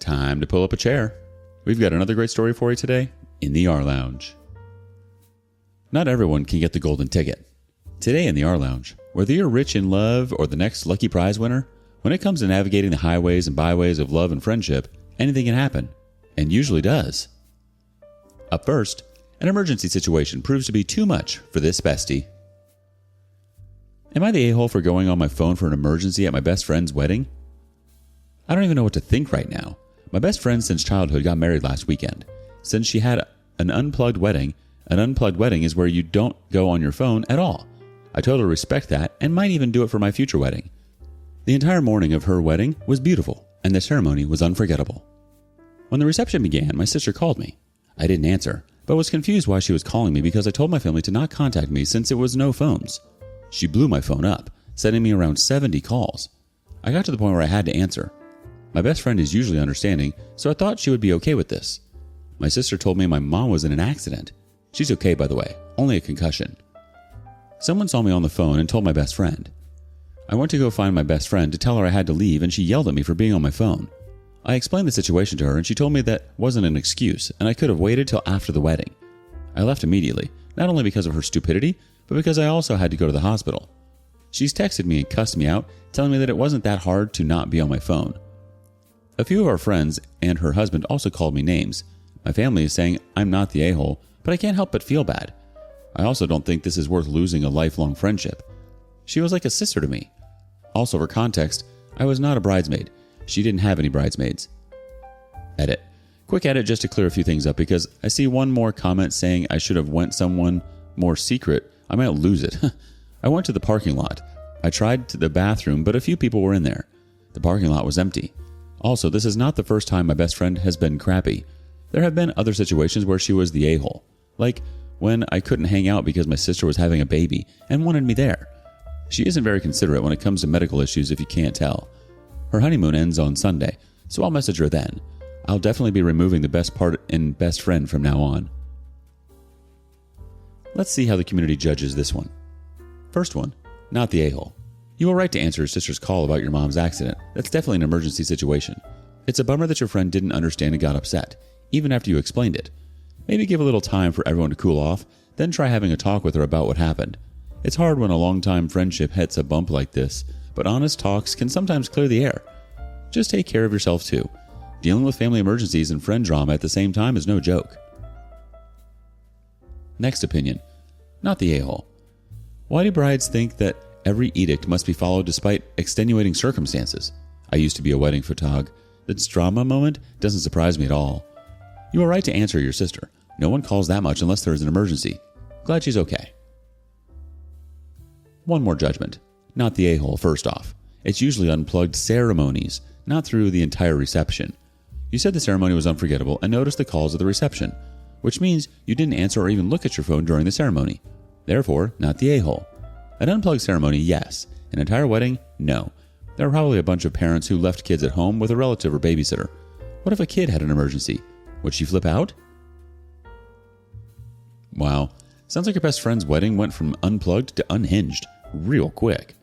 Time to pull up a chair. We've got another great story for you today in the R Lounge. Not everyone can get the golden ticket. Today in the R Lounge, whether you're rich in love or the next lucky prize winner, when it comes to navigating the highways and byways of love and friendship, anything can happen, and usually does. Up first, an emergency situation proves to be too much for this bestie. Am I the a-hole for going on my phone for an emergency at my best friend's wedding? I don't even know what to think right now. My best friend since childhood got married last weekend. Since she had an unplugged wedding is where you don't go on your phone at all. I totally respect that and might even do it for my future wedding. The entire morning of her wedding was beautiful, and the ceremony was unforgettable. When the reception began, my sister called me. I didn't answer, but was confused why she was calling me because I told my family to not contact me since it was no phones. She blew my phone up, sending me around 70 calls. I got to the point where I had to answer. My best friend is usually understanding, so I thought she would be okay with this. My sister told me my mom was in an accident. She's okay, by the way, only a concussion. Someone saw me on the phone and told my best friend. I went to go find my best friend to tell her I had to leave, and she yelled at me for being on my phone. I explained the situation to her, and she told me that wasn't an excuse, and I could have waited till after the wedding. I left immediately, not only because of her stupidity, but because I also had to go to the hospital. She's texted me and cussed me out, telling me that it wasn't that hard to not be on my phone. A few of our friends and her husband also called me names. My family is saying I'm not the a-hole, but I can't help but feel bad. I also don't think this is worth losing a lifelong friendship. She was like a sister to me. Also, for context, I was not a bridesmaid. She didn't have any bridesmaids. Edit. Quick edit just to clear a few things up because I see one more comment saying I should have went someone more secret. I might lose it. I went to the parking lot. I tried to the bathroom, but a few people were in there. The parking lot was empty. Also, this is not the first time my best friend has been crappy. There have been other situations where she was the a-hole. Like when I couldn't hang out because my sister was having a baby and wanted me there. She isn't very considerate when it comes to medical issues if you can't tell. Her honeymoon ends on Sunday, so I'll message her then. I'll definitely be removing the best part in best friend from now on. Let's see how the community judges this one. First one, not the a-hole. You were right to answer your sister's call about your mom's accident. That's definitely an emergency situation. It's a bummer that your friend didn't understand and got upset, even after you explained it. Maybe give a little time for everyone to cool off, then try having a talk with her about what happened. It's hard when a long-time friendship hits a bump like this, but honest talks can sometimes clear the air. Just take care of yourself too. Dealing with family emergencies and friend drama at the same time is no joke. Next opinion, not the a-hole. Why do brides think that every edict must be followed despite extenuating circumstances? I used to be a wedding photog. This drama moment doesn't surprise me at all. You are right to answer your sister. No one calls that much unless there is an emergency. Glad she's okay. One more judgment. Not the a-hole first off. It's usually unplugged ceremonies, not through the entire reception. You said the ceremony was unforgettable and noticed the calls of the reception, which means you didn't answer or even look at your phone during the ceremony. Therefore, not the a-hole. An unplugged ceremony, yes. An entire wedding, no. There are probably a bunch of parents who left kids at home with a relative or babysitter. What if a kid had an emergency? Would she flip out? Wow. Sounds like your best friend's wedding went from unplugged to unhinged real quick.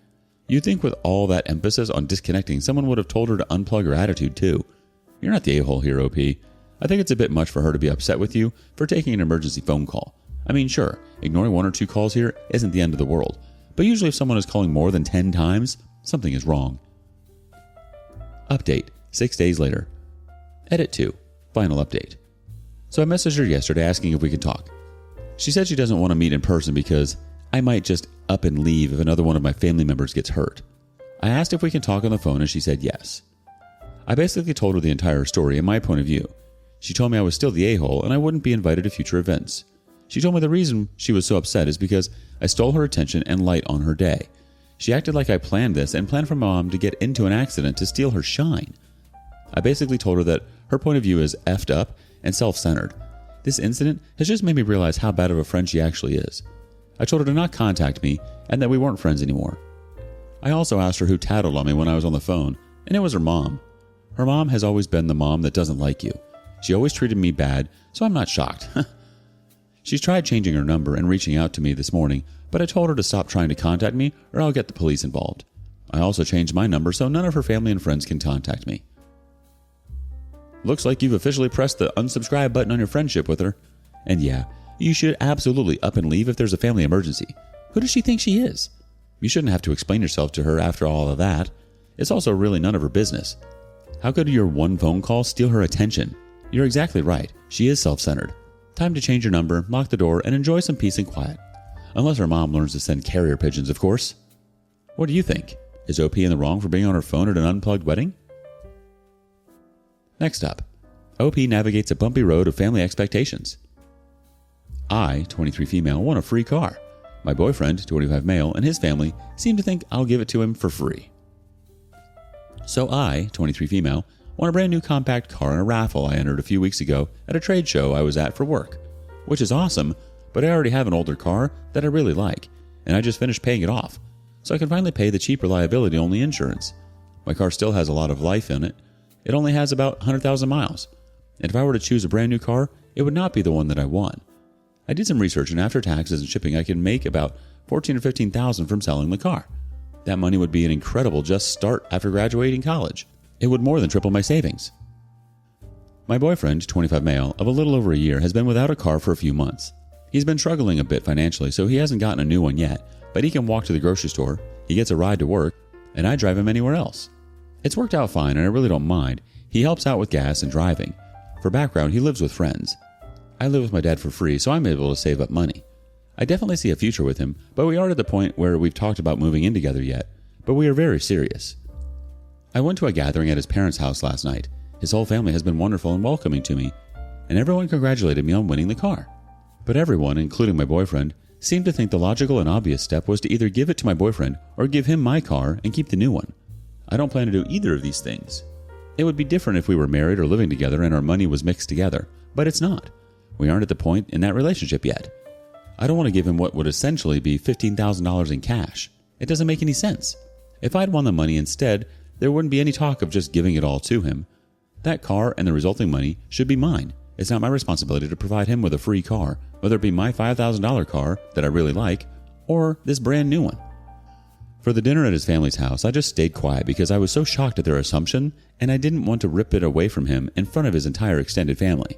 You'd think with all that emphasis on disconnecting, someone would have told her to unplug her attitude too. You're not the a-hole here, OP. I think it's a bit much for her to be upset with you for taking an emergency phone call. I mean, sure, ignoring 1 or 2 calls here isn't the end of the world, but usually if someone is calling more than 10 times, something is wrong. Update, 6 days later. Edit 2, final update. So I messaged her yesterday asking if we could talk. She said she doesn't want to meet in person because I might just up and leave if another one of my family members gets hurt. I asked if we can talk on the phone and she said yes. I basically told her the entire story and my point of view. She told me I was still the a-hole and I wouldn't be invited to future events. She told me the reason she was so upset is because I stole her attention and light on her day. She acted like I planned this and planned for Mom to get into an accident to steal her shine. I basically told her that her point of view is effed up and self-centered. This incident has just made me realize how bad of a friend she actually is. I told her to not contact me and that we weren't friends anymore. I also asked her who tattled on me when I was on the phone, and it was her mom. Her mom has always been the mom that doesn't like you. She always treated me bad, so I'm not shocked. She's tried changing her number and reaching out to me this morning, but I told her to stop trying to contact me or I'll get the police involved. I also changed my number so none of her family and friends can contact me. Looks like you've officially pressed the unsubscribe button on your friendship with her. And yeah, you should absolutely up and leave if there's a family emergency. Who does she think she is? You shouldn't have to explain yourself to her after all of that. It's also really none of her business. How could your one phone call steal her attention? You're exactly right. She is self-centered. Time to change your number, lock the door, and enjoy some peace and quiet. Unless her mom learns to send carrier pigeons, of course. What do you think? Is OP in the wrong for being on her phone at an unplugged wedding? Next up, OP navigates a bumpy road of family expectations. I, 23 female, want a free car. My boyfriend, 25 male, and his family seem to think I'll give it to him for free. So I, 23 female, want a brand new compact car in a raffle I entered a few weeks ago at a trade show I was at for work, which is awesome, but I already have an older car that I really like, and I just finished paying it off, so I can finally pay the cheaper liability-only insurance. My car still has a lot of life in it. It only has about 100,000 miles, and if I were to choose a brand new car, it would not be the one that I want. I did some research, and after taxes and shipping, I can make about $14,000 or $15,000 from selling the car. That money would be an incredible just start after graduating college. It would more than triple my savings. My boyfriend, 25 male, of a little over a year, has been without a car for a few months. He's been struggling a bit financially, so he hasn't gotten a new one yet, but he can walk to the grocery store, he gets a ride to work, and I drive him anywhere else. It's worked out fine, and I really don't mind. He helps out with gas and driving. For background, he lives with friends. I live with my dad for free, so I'm able to save up money. I definitely see a future with him, but we aren't at the point where we've talked about moving in together yet, but we are very serious. I went to a gathering at his parents' house last night. His whole family has been wonderful and welcoming to me, and everyone congratulated me on winning the car. But everyone, including my boyfriend, seemed to think the logical and obvious step was to either give it to my boyfriend or give him my car and keep the new one. I don't plan to do either of these things. It would be different if we were married or living together and our money was mixed together, but it's not. We aren't at the point in that relationship yet. I don't want to give him what would essentially be $15,000 in cash. It doesn't make any sense. If I'd won the money instead, there wouldn't be any talk of just giving it all to him. That car and the resulting money should be mine. It's not my responsibility to provide him with a free car, whether it be my $5,000 car that I really like, or this brand new one. For the dinner at his family's house, I just stayed quiet because I was so shocked at their assumption, and I didn't want to rip it away from him in front of his entire extended family.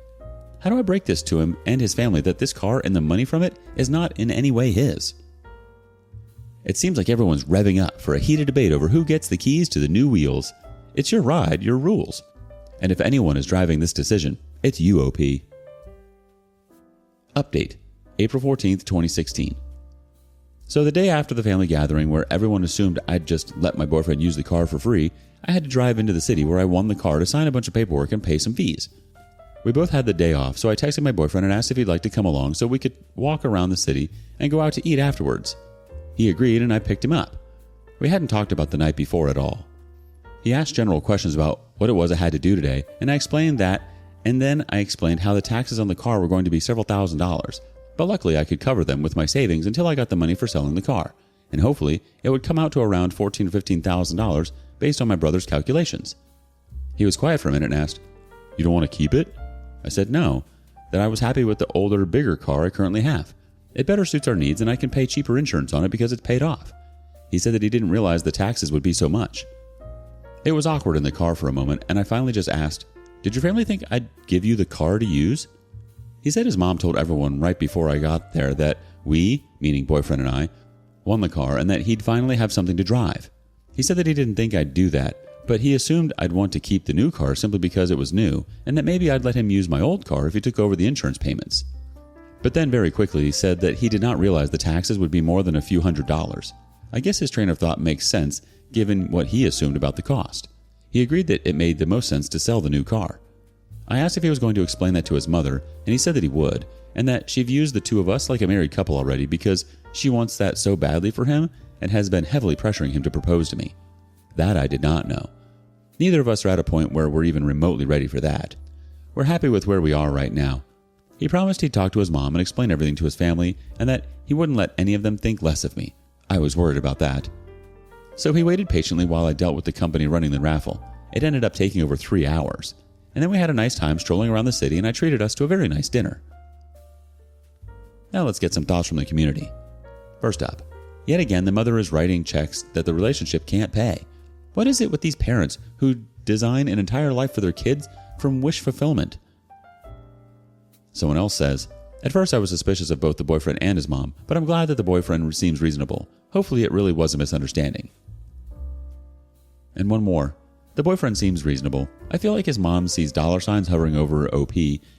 How do I break this to him and his family that this car and the money from it is not in any way his? It seems like everyone's revving up for a heated debate over who gets the keys to the new wheels. It's your ride, your rules. And if anyone is driving this decision, it's you, OP. Update, April 14th, 2016. So the day after the family gathering where everyone assumed I'd just let my boyfriend use the car for free, I had to drive into the city where I won the car to sign a bunch of paperwork and pay some fees. We both had the day off, so I texted my boyfriend and asked if he'd like to come along so we could walk around the city and go out to eat afterwards. He agreed and I picked him up. We hadn't talked about the night before at all. He asked general questions about what it was I had to do today, and I explained that, and then I explained how the taxes on the car were going to be several $1,000s, but luckily I could cover them with my savings until I got the money for selling the car, and hopefully it would come out to around $14,000 or $15,000 based on my brother's calculations. He was quiet for a minute and asked, "You don't want to keep it?" I said no, that I was happy with the older, bigger car I currently have. It better suits our needs and I can pay cheaper insurance on it because it's paid off. He said that he didn't realize the taxes would be so much. It was awkward in the car for a moment and I finally just asked, "Did your family think I'd give you the car to use?" He said his mom told everyone right before I got there that we, meaning boyfriend and I, won the car and that he'd finally have something to drive. He said that he didn't think I'd do that, but he assumed I'd want to keep the new car simply because it was new, and that maybe I'd let him use my old car if he took over the insurance payments. But then very quickly he said that he did not realize the taxes would be more than a few $100s. I guess his train of thought makes sense given what he assumed about the cost. He agreed that it made the most sense to sell the new car. I asked if he was going to explain that to his mother, and he said that he would, and that she views the two of us like a married couple already because she wants that so badly for him and has been heavily pressuring him to propose to me. That I did not know. Neither of us are at a point where we're even remotely ready for that. We're happy with where we are right now. He promised he'd talk to his mom and explain everything to his family and that he wouldn't let any of them think less of me. I was worried about that. So he waited patiently while I dealt with the company running the raffle. It ended up taking over 3 hours. And then we had a nice time strolling around the city and I treated us to a very nice dinner. Now let's get some thoughts from the community. First up, yet again the mother is writing checks that the relationship can't pay. What is it with these parents who design an entire life for their kids from wish fulfillment. Someone else says, at first I was suspicious of both the boyfriend and his mom, but I'm glad that the boyfriend seems reasonable. Hopefully it really was a misunderstanding. And one more. The boyfriend seems reasonable. I feel like his mom sees dollar signs hovering over OP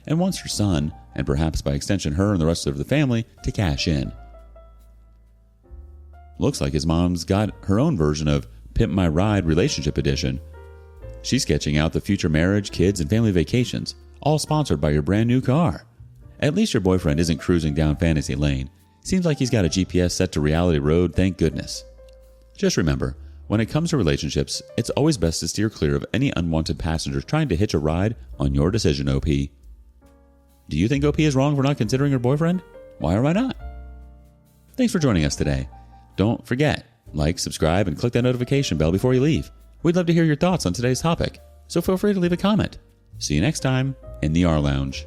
and wants her son, and perhaps by extension her and the rest of the family, to cash in. Looks like his mom's got her own version of Pimp My Ride Relationship Edition. She's sketching out the future marriage, kids, and family vacations, all sponsored by your brand new car. At least your boyfriend isn't cruising down fantasy lane. Seems like he's got a GPS set to reality road, thank goodness. Just remember, when it comes to relationships, it's always best to steer clear of any unwanted passengers trying to hitch a ride on your decision, OP. Do you think OP is wrong for not considering her boyfriend? Why or why not? Thanks for joining us today. Don't forget, like, subscribe, and click that notification bell before you leave. We'd love to hear your thoughts on today's topic, so feel free to leave a comment. See you next time in the R Lounge.